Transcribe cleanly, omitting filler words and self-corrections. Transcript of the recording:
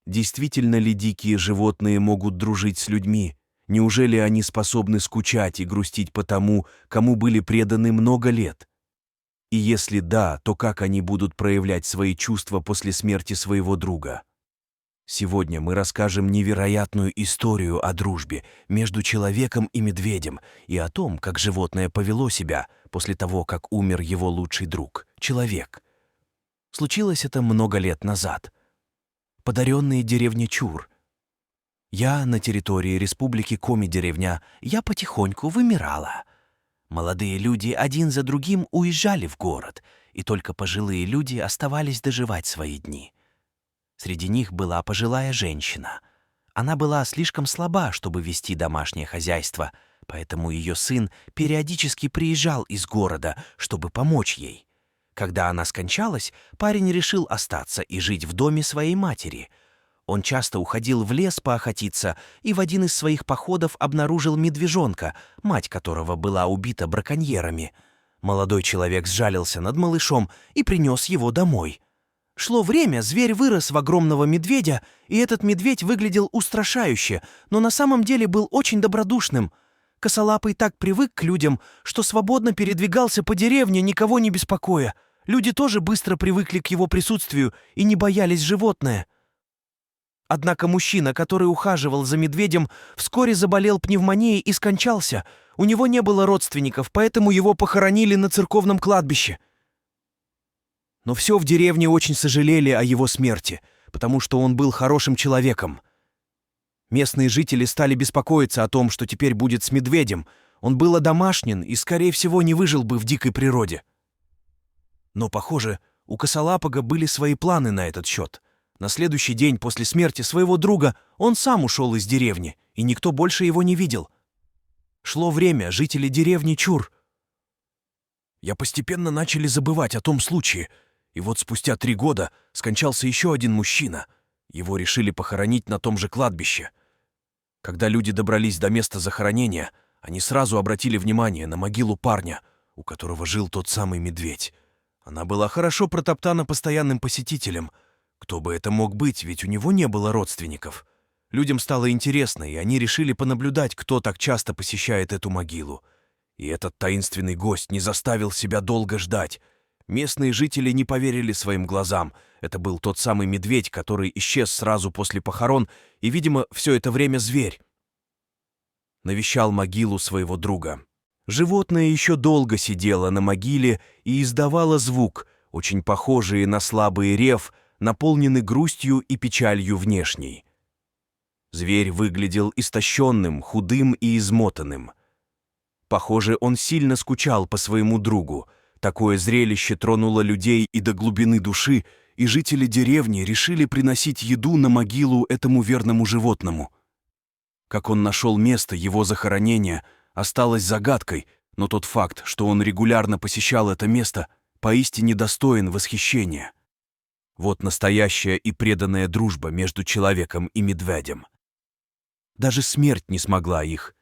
Действительно ли дикие животные могут дружить с людьми? Неужели они способны скучать и грустить по тому, кому были преданы много лет? И если да, то как они будут проявлять свои чувства после смерти своего друга? Сегодня мы расскажем невероятную историю о дружбе между человеком и медведем и о том, как животное повело себя после того, как умер его лучший друг — человек. Случилось это много лет назад. Подаренные деревне Чур. Я на территории республики Коми-деревня, я потихоньку вымирала. Молодые люди один за другим уезжали в город, и только пожилые люди оставались доживать свои дни. Среди них была пожилая женщина. Она была слишком слаба, чтобы вести домашнее хозяйство, поэтому ее сын периодически приезжал из города, чтобы помочь ей. Когда она скончалась, парень решил остаться и жить в доме своей матери. Он часто уходил в лес поохотиться и в один из своих походов обнаружил медвежонка, мать которого была убита браконьерами. Молодой человек сжалился над малышом и принес его домой. Шло время, зверь вырос в огромного медведя, и этот медведь выглядел устрашающе, но на самом деле был очень добродушным. Косолапый так привык к людям, что свободно передвигался по деревне, никого не беспокоя. Люди тоже быстро привыкли к его присутствию и не боялись животное. Однако мужчина, который ухаживал за медведем, вскоре заболел пневмонией и скончался. У него не было родственников, поэтому его похоронили на церковном кладбище. Но все в деревне очень сожалели о его смерти, потому что он был хорошим человеком. Местные жители стали беспокоиться о том, что теперь будет с медведем. Он был одомашнен и, скорее всего, не выжил бы в дикой природе. Но, похоже, у Косолапого были свои планы на этот счет. На следующий день после смерти своего друга он сам ушел из деревни, и никто больше его не видел. Шло время, жители деревни Чур. Я постепенно начали забывать о том случае, и вот спустя 3 года скончался еще один мужчина. Его решили похоронить на том же кладбище. Когда люди добрались до места захоронения, они сразу обратили внимание на могилу парня, у которого жил тот самый медведь. Она была хорошо протоптана постоянным посетителем. Кто бы это мог быть, ведь у него не было родственников. Людям стало интересно, и они решили понаблюдать, кто так часто посещает эту могилу. И этот таинственный гость не заставил себя долго ждать. Местные жители не поверили своим глазам. Это был тот самый медведь, который исчез сразу после похорон, и, видимо, все это время зверь. Навещал могилу своего друга. Животное еще долго сидело на могиле и издавало звук, очень похожий на слабый рев, наполненный грустью и печалью внешней. Зверь выглядел истощенным, худым и измотанным. Похоже, он сильно скучал по своему другу. Такое зрелище тронуло людей и до глубины души, и жители деревни решили приносить еду на могилу этому верному животному. Как он нашел место его захоронения, осталось загадкой, но тот факт, что он регулярно посещал это место, поистине достоин восхищения. Вот настоящая и преданная дружба между человеком и медведем. Даже смерть не смогла их